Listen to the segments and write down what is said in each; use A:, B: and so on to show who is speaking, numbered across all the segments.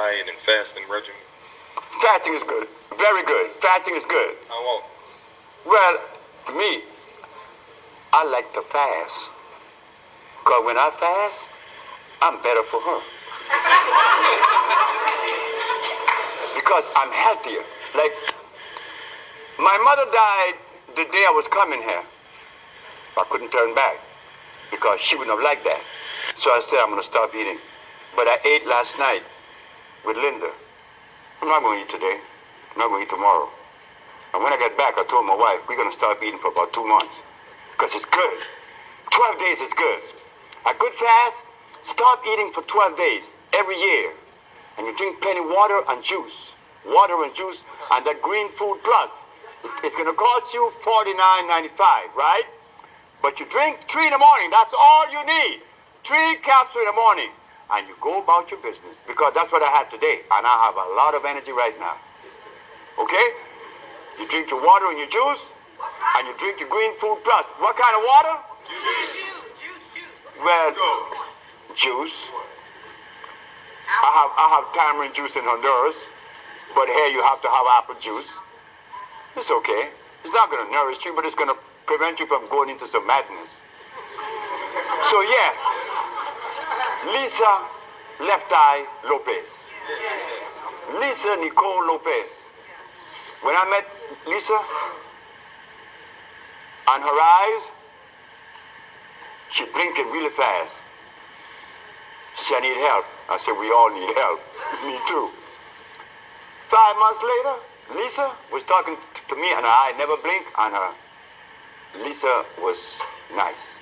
A: diet and fasting regimen?
B: Fasting is good. Very good. Fasting is good.
A: How long?
B: Well, me, I like to fast. Because when I fast, I'm better for her. Because I'm healthier. Like, my mother died the day I was coming here. I couldn't turn back because she wouldn't have liked that. So I said, I'm going to stop eating. But I ate last night with Linda. I'm not going to eat today. I'm not going to eat tomorrow. And when I get back, I told my wife, we're going to stop eating for about 2 months. Because it's good. 12 days is good. A good fast, stop eating for 12 days every year. And you drink plenty of water and juice. Water and juice and that green food plus. It's going to cost you $49.95, right? But you drink 3 in the morning. That's all you need. 3 capsules in the morning. And you go about your business. Because that's what I had today. And I have a lot of energy right now. Okay? You drink your water and your juice. And you drink your green food plus. What kind of water? Juice. Well, juice. I have tamarind juice in Honduras. But here you have to have apple juice. It's okay. It's not going to nourish you, but it's going to prevent you from going into some madness. So yes, Lisa Left Eye Lopez. Lisa Nicole Lopez. When I met Lisa, on her eyes, she blinking really fast. She said, I need help. I said, we all need help. Me too. 5 months later, Lisa was talking to me and her eye never blinked on her. Lisa was nice.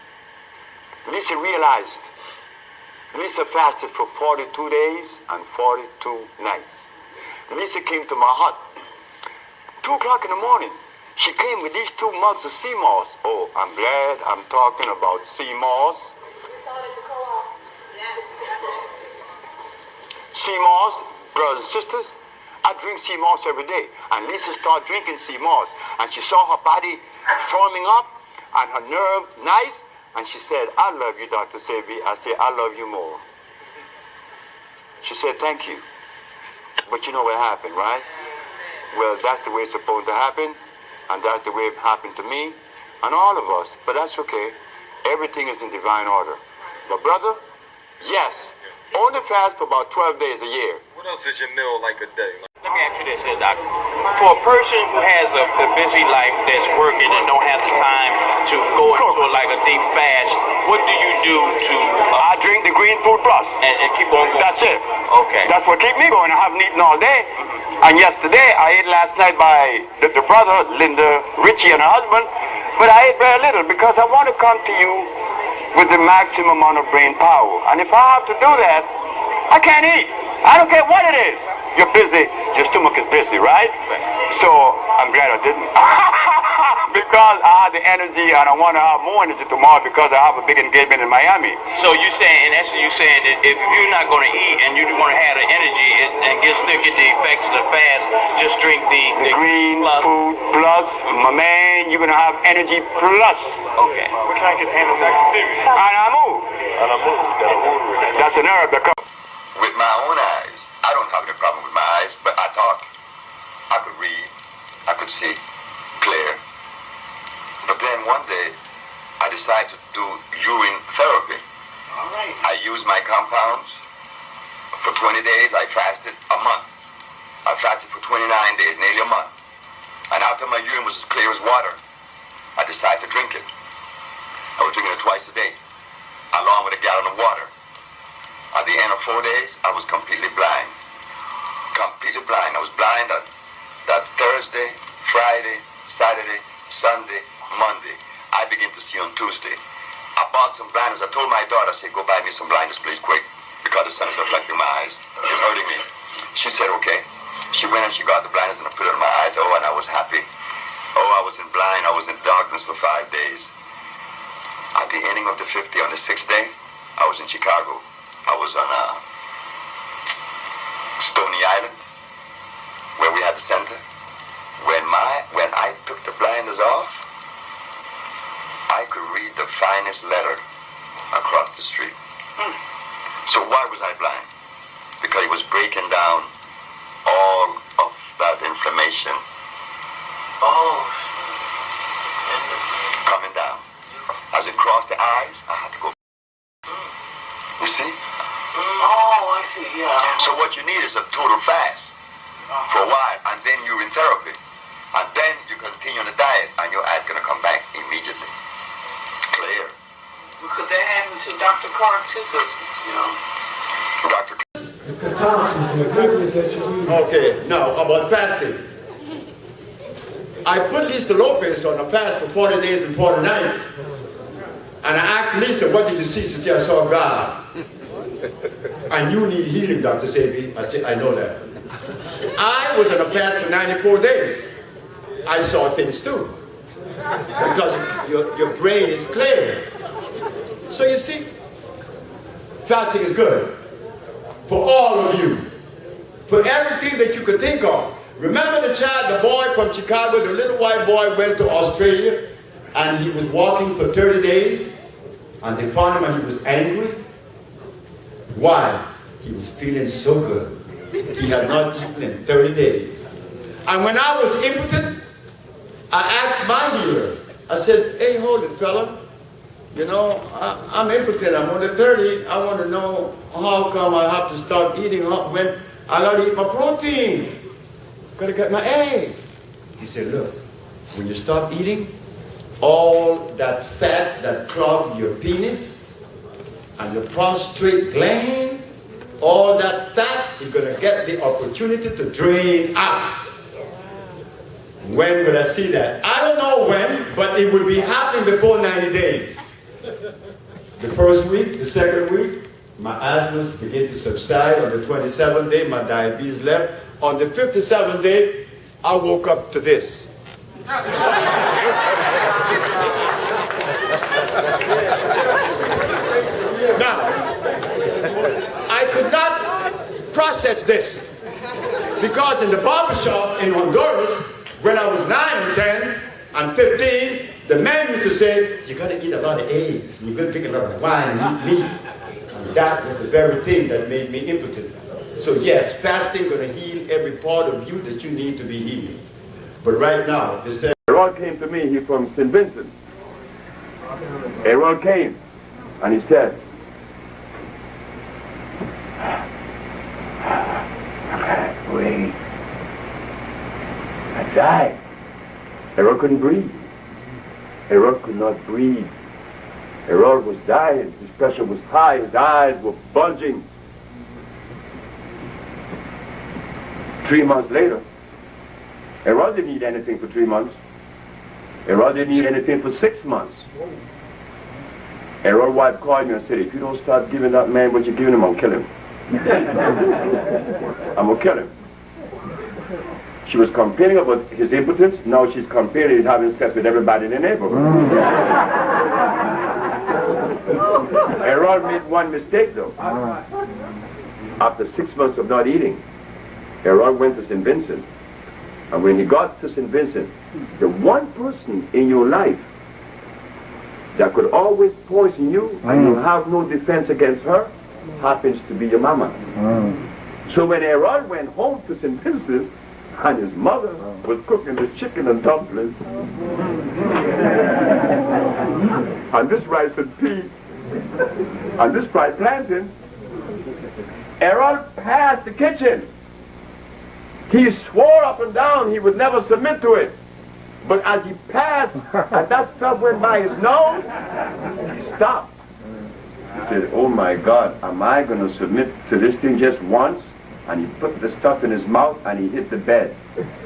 B: Lisa realized. Lisa fasted for 42 days and 42 nights. Lisa came to my hut. 2 o'clock in the morning. She came with these 2 mugs of sea moss. Oh, I'm glad I'm talking about sea moss. Sea moss, brothers and sisters, I drink sea moss every day. And Lisa started drinking sea moss. And she saw her body forming up and her nerve nice. And she said, I love you, Dr. Sebi. I said, I love you more. She said, thank you. But you know what happened, right? Well, that's the way it's supposed to happen. And that's the way it happened to me and all of us. But that's okay. Everything is in divine order. But brother, yes, only fast for about 12 days a year.
A: What else is your meal like a day?
C: Let me ask you this, Doctor. For a person who has a busy life that's working and don't have the time to go into a deep fast, what do you do to...
B: I drink the green food plus.
C: And keep on going?
B: That's it.
C: Okay.
B: That's what keep me going. I haven't eaten all day. And yesterday, I ate last night by the brother, Linda Richie and her husband. But I ate very little because I want to come to you with the maximum amount of brain power. And if I have to do that, I can't eat. I don't care what it is. You're busy. Your stomach is busy, right? So I'm glad I didn't. Because I had the energy and I want to have more energy tomorrow because I have a big engagement in Miami.
C: So you saying, in essence, you're saying that if you're not going to eat and you want to have the energy and still get the effects of the fast, just drink the
B: green
C: plus.
B: Food plus. My man, you're going to have energy plus.
C: Okay.
D: What can I get handled Dr. Sebi?
B: Anamu. That's an herb that comes.
E: With my own eyes, I don't have any problem with my eyes, but I talk. I could read. I could see clear. But then one day, I decided to do urine therapy.
D: All right.
E: I used my compounds. For 20 days, I fasted a month. I fasted for 29 days, nearly a month. And after my urine was as clear as water, I decided to drink it. I was drinking it twice a day, along with a gallon of water. At the end of 4 days, I was completely blind. Completely blind. I was blind on that Thursday, Friday, Saturday, Sunday, Monday. I began to see on Tuesday. I bought some blinders. I told my daughter, I said, go buy me some blinders, please, quick, because the sun is reflecting my eyes. It's hurting me. She said, okay. She went and she got the blinders and I put it on my eyes. Oh, and I was happy. Oh, I was in blind. I was in darkness for 5 days. At the ending of the 50th, on the 6th day, I was in Chicago. I was on Stony Island, where we had the center. When I took the blinders off, I could read the finest letter across the street. So why was I blind? Because it was breaking taking down all of that inflammation.
F: Oh.
E: Coming down. As it crossed the eyes, I had to go. You see?
F: Oh, I see, yeah.
E: So what you need is a total fast for a while, and then you're in therapy. And then you continue on the diet, and your eye's going to come back immediately. Clear.
F: Because that happened to Dr. Clark too, because, you know.
E: Dr.
G: The concoctions, the goodness that you use.
H: Okay, now about fasting. I put Lisa Lopez on a fast for 40 days and 40 nights. And I asked Lisa, what did you see? She said, I saw God. And you need healing, Dr. Sabi. I said, I know that. I was on a fast for 94 days. I saw things too. Because your brain is clear. So you see, fasting is good. For all of you. For everything that you could think of. Remember the boy from Chicago, the little white boy went to Australia and he was walking for 30 days and they found him and he was angry. Why? He was feeling so good. He had not eaten in 30 days. And when I was impotent, I asked my healer, I said, hey, hold it, fella. You know, I'm impotent, I'm only 30. I want to know how come I have to start eating when I got to eat my protein. Got to get my eggs. He said, look, when you stop eating, all that fat that clogged your penis and your prostate gland, all that fat is going to get the opportunity to drain out. When will I see that? I don't know when, but it will be happening before 90 days. The first week, the second week, my asthma began to subside. On the 27th day, my diabetes left. On the 57th day, I woke up to this. Now, I could not process this because in the barbershop in Honduras, when I was 9 and 10 and 15, the man used to say, you got to eat a lot of eggs, you got to drink a lot of wine, eat meat. And that was the very thing that made me impotent. So yes, fasting going to heal every part of you that you need to be healed. But right now, they say,
I: Errol came to me, he from St. Vincent. Errol came, and he said, I can't breathe. I died. Errol couldn't breathe. Errol could not breathe. Errol was dying. His pressure was high. His eyes were bulging. 3 months later, Errol didn't eat anything for 3 months. Errol didn't eat anything for 6 months. Errol's wife called me and said, if you don't start giving that man what you're giving him, I'll kill him. I'm going to kill him. She was complaining about his impotence. Now she's complaining he's having sex with everybody in the neighborhood. Errol made one mistake though. After 6 months of not eating, Errol went to St. Vincent. And when he got to St. Vincent, the one person in your life that could always poison you and you have no defense against her happens to be your mama. So when Errol went home to St. Vincent, and his mother was cooking the chicken and dumplings, and this rice and pea, and this fried plantain, Errol passed the kitchen. He swore up and down he would never submit to it. But as he passed, and that stuff went by his nose, he stopped. He said, oh my God, am I going to submit to this thing just once? And he put the stuff in his mouth and he hit the bed.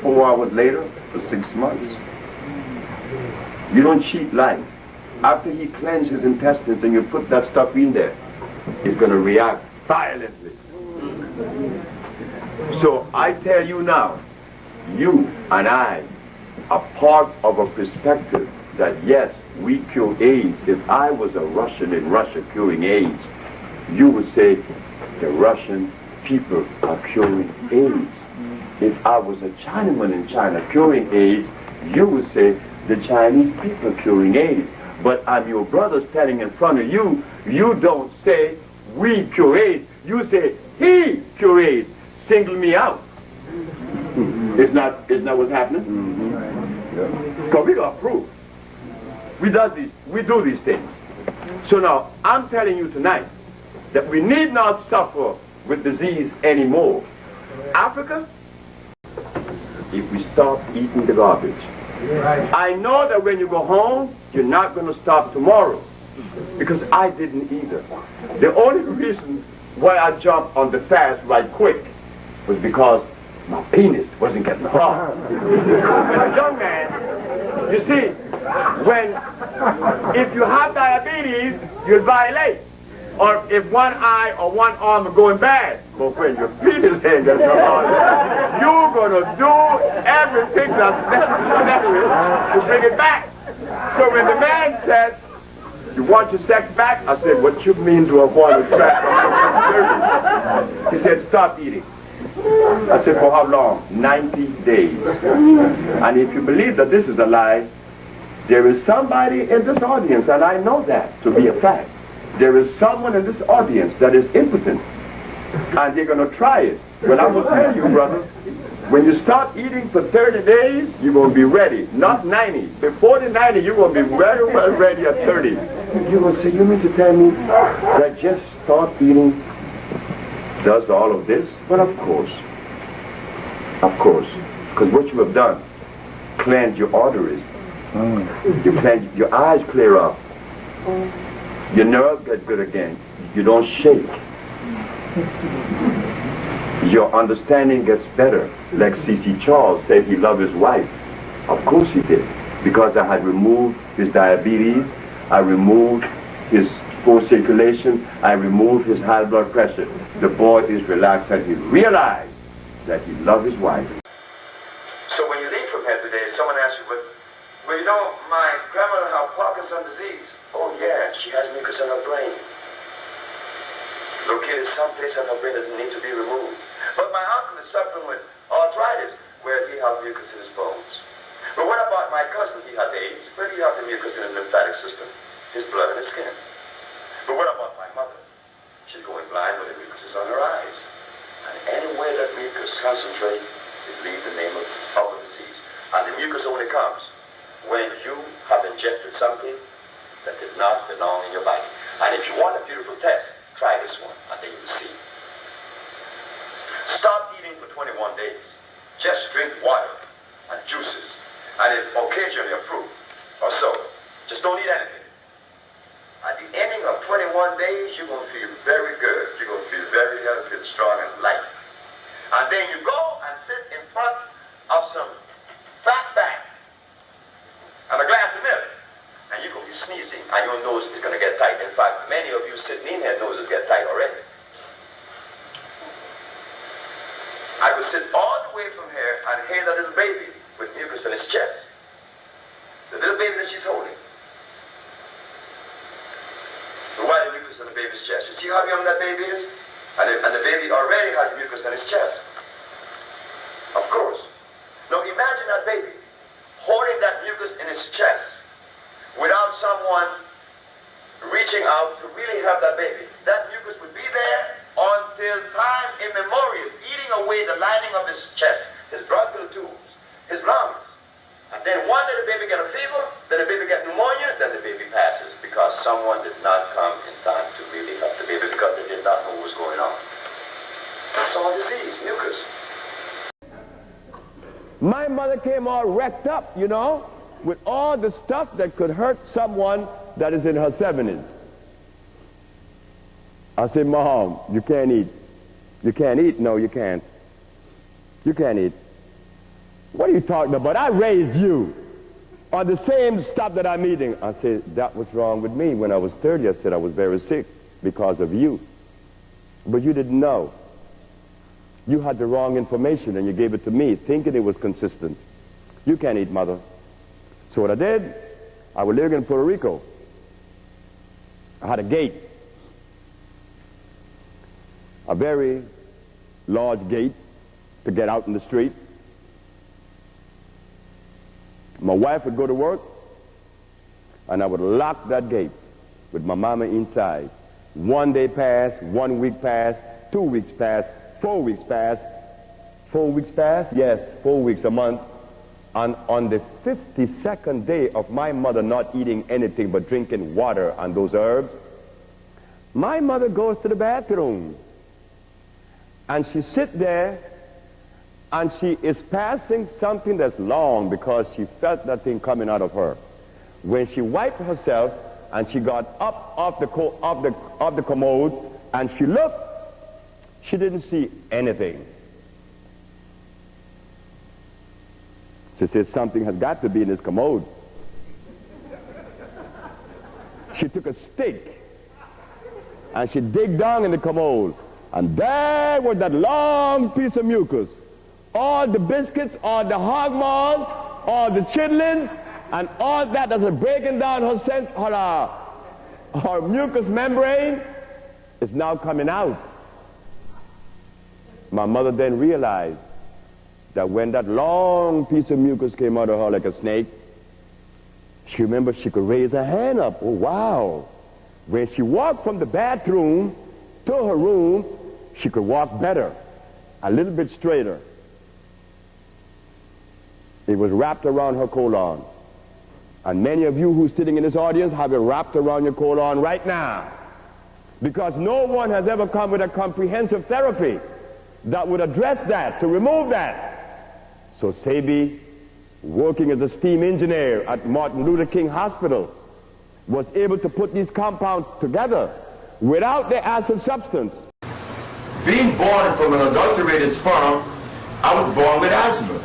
I: 4 hours later, for 6 months. You don't cheat life. After he cleansed his intestines and you put that stuff in there, it's going to react violently. So I tell you now, you and I are part of a perspective that yes, we cure AIDS. If I was a Russian in Russia curing AIDS, you would say the Russian people are curing AIDS. If I was a Chinaman in China curing AIDS, you would say the Chinese people are curing AIDS. But I'm your brother standing in front of you, you don't say we cure AIDS, you say he cure AIDS. single me out. Isn't that what's happening? Because we got proof. We do these things. So now, I'm telling you tonight that we need not suffer with disease anymore. Africa, if we stop eating the garbage. I know that when you go home, you're not going to stop tomorrow. Because I didn't either. The only reason why I jumped on the fast right quick was because my penis wasn't getting hard. As a young man, you see, if you have diabetes, you'll violate. Or if one eye or one arm are going bad, but when your penis ain't getting hard, you're going to do everything that's necessary to bring it back. So when the man said, "You want your sex back?" I said, "What you mean do I want it back?" He said, "Stop eating." I said, "For how long?" 90 days. And if you believe that this is a lie, there is somebody in this audience, and I know that to be a fact. There is someone in this audience that is impotent, and they're going to try it. But I'm going to tell you, brother, when you stop eating for 30 days, you're going to be ready. Not 90. Before the 90, you're going to be very well ready at 30. You're going to say, "You mean to tell me that just stop eating does all of this?" Well, of course. Of course. Because what you have done, cleanse your arteries. You cleanse, your eyes clear up. Your nerves get good again. You don't shake. Your understanding gets better. Like C.C. Charles said he loved his wife. Of course he did. Because I had removed his diabetes. I removed his poor circulation. I removed his high blood pressure. The boy is relaxed and he realized that he loved his wife.
E: So when you leave from here today, someone asks you, well, you know, my grandmother had Parkinson's disease. Oh yeah, she has mucus in her brain. Located someplace in her brain that need to be removed. But my uncle is suffering with arthritis, where he has mucus in his bones. But what about my cousin? He has AIDS. Where do you have the mucus in his lymphatic system? His blood and his skin. But what about my mother? She's going blind when the mucus is on her eyes. And anywhere that mucus concentrates, it leaves the name of the disease. And the mucus only comes when you have injected something that did not belong in your body. And if you want a beautiful test, try this one, and then you'll see. Stop eating for 21 days. Just drink water and juices, and if occasionally a fruit or so. Just don't eat anything. At the ending of 21 days, you're going to feel very good. You're going to feel very healthy and strong and light. And then you go and sit in front of some fat bag and a glass of milk. And you're going to be sneezing, and your nose is going to get tight. In fact, many of you sitting in here, noses get tight already. I could sit all the way from here and hear the little baby with mucus in his chest. The little baby that she's holding. The white mucus in the baby's chest. You see how young that baby is? And the baby already has mucus in his chest. Of course. Now imagine that baby holding that mucus in his chest without someone reaching out to really help that baby. That mucus would be there until time immemorial, eating away the lining of his chest, his bronchial tubes, his lungs. And then one day the baby get a fever, then the baby get pneumonia, then the baby passes because someone did not come in time to really help the baby because they did not know what was going on. That's all disease, mucus.
I: My mother came all wrecked up, you know, with all the stuff that could hurt someone that is in her 70s. I said, "Mom, you can't eat." "You can't eat?" "No, you can't. You can't eat." "What are you talking about? I raised you on the same stuff that I'm eating." I said, "That was wrong with me when I was 30. I said I was very sick because of you. But you didn't know. You had the wrong information and you gave it to me thinking it was consistent. You can't eat, Mother." So what I did, I was living in Puerto Rico. I had a gate. A very large gate to get out in the street. My wife would go to work, and I would lock that gate with my mama inside. 1 day passed, 1 week passed, 2 weeks passed, 4 weeks fast. 4 weeks fast? Yes, 4 weeks a month. And on the 52nd day of my mother not eating anything but drinking water and those herbs, my mother goes to the bathroom. And she sits there and she is passing something that's long because she felt that thing coming out of her. When she wiped herself and she got up off the commode and she looked, she didn't see anything. She said, something has got to be in this commode. She took a stick and she digged down in the commode, and there was that long piece of mucus. All the biscuits, all the hog maws, all the chitlins, and all that was breaking down her mucous membrane is now coming out. My mother then realized that when that long piece of mucus came out of her like a snake, she remembered she could raise her hand up. Oh, wow. When she walked from the bathroom to her room, she could walk better, a little bit straighter. It was wrapped around her colon. And many of you who's sitting in this audience have it wrapped around your colon right now. Because no one has ever come with a comprehensive therapy that would address that, to remove that. So Sabi, working as a steam engineer at Martin Luther King Hospital, was able to put these compounds together without the acid substance.
H: Being born from an adulterated sperm, I was born with asthma.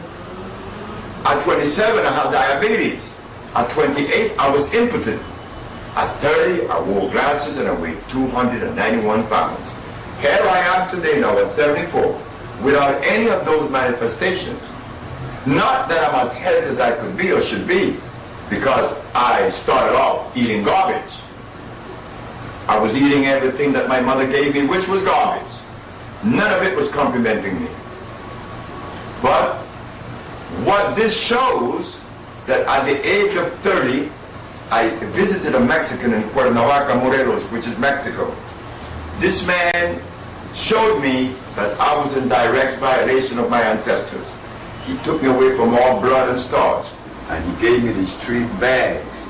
H: At 27, I have diabetes. At 28, I was impotent. At 30, I wore glasses and I weighed 291 pounds. Here I am today now at 74, without any of those manifestations. Not that I'm as healthy as I could be or should be, because I started off eating garbage. I was eating everything that my mother gave me, which was garbage. None of it was complimenting me. But what this shows, that at the age of 30, I visited a Mexican in Cuernavaca, Morelos, which is Mexico. This man showed me that I was in direct violation of my ancestors. He took me away from all blood and starch, and he gave me these 3 bags.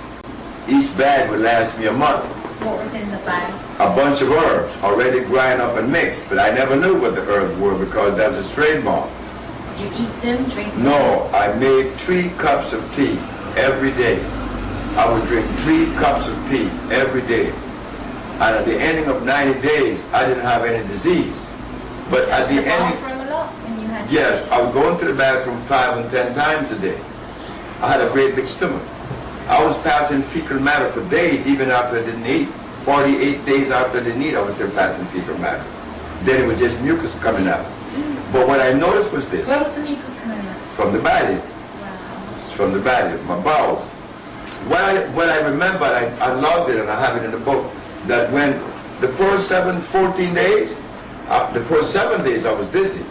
H: Each bag would last me a month.
J: What was in the bags?
H: A bunch of herbs, already grind up and mixed, but I never knew what the herbs were because that's a trademark.
J: Did you eat them, drink them?
H: No, I made 3 cups of tea every day. I would drink 3 cups of tea every day. And at the ending of 90 days, I didn't have any disease. But at the ending...
J: bathroom a lot when you had...
H: Yes, I would go into the bathroom 5 and 10 times a day. I had a great big stomach. I was passing fecal matter for days even after I didn't eat. 48 days after I didn't eat, I was still passing fecal matter. Then it was just mucus coming out. But what I noticed was this.
J: Where was the mucus coming out?
H: From the body.
J: Wow.
H: It's from the body, my bowels. What I remember, I logged it and I have it in the book, that when the first 14 days, the first 7 days I was dizzy.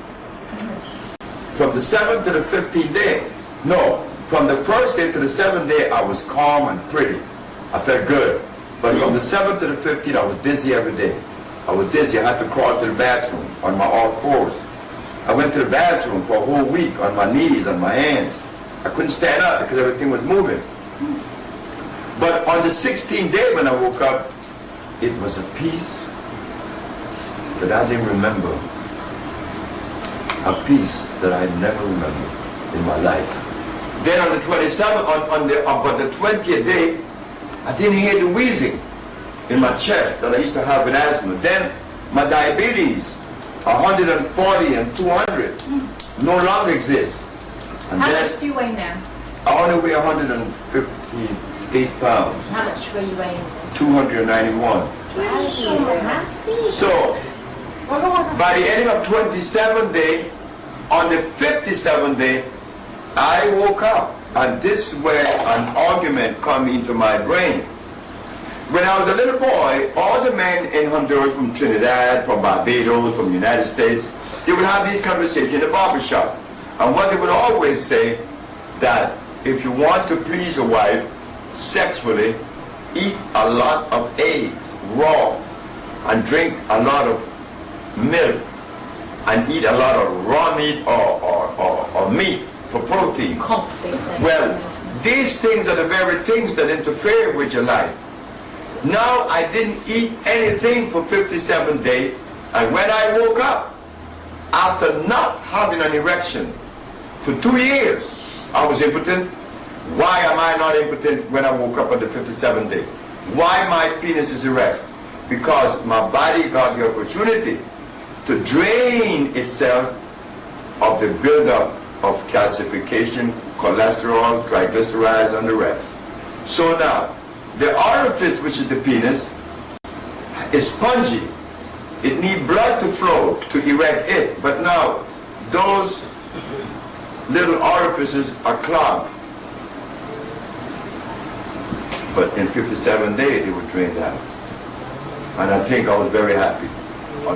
H: From the 7th to the 15th day, no, from the first day to the 7th day, I was calm and pretty. I felt good. But from the 7th to the 15th, I was dizzy every day. I was dizzy. I had to crawl to the bathroom on my all fours. I went to the bathroom for a whole week on my knees, on my hands. I couldn't stand up because everything was moving. But on the 16th day when I woke up, it was a peace that I didn't remember. A peace that I never remembered in my life. Then on the 27th, on the 20th day, I didn't hear the wheezing in my chest that I used to have with asthma. Then my diabetes, 140 and 200, no longer exists. And
J: how much do you weigh now?
H: I only weigh 158 pounds.
J: How much were you weighing?
H: 291. So, by the ending of 27th day, on the 57th day, I woke up, and this is where an argument come into my brain. When I was a little boy, all the men in Honduras, from Trinidad, from Barbados, from the United States, they would have these conversations in the barbershop. And what they would always say, that if you want to please your wife sexually, eat a lot of eggs raw and drink a lot of milk and eat a lot of raw meat or meat for protein. Well, these things are the very things that interfere with your life. Now I didn't eat anything for 57 days, and when I woke up, after not having an erection for 2 years, I was impotent. Why am I not impotent when I woke up on the 57th day? Why my penis is erect? Because my body got the opportunity to drain itself of the buildup of calcification, cholesterol, triglycerides, and the rest. So now, the orifice, which is the penis, is spongy. It needs blood to flow to erect it. But now, those little orifices are clogged. But in 57 days, they were drained out. And I think I was very happy.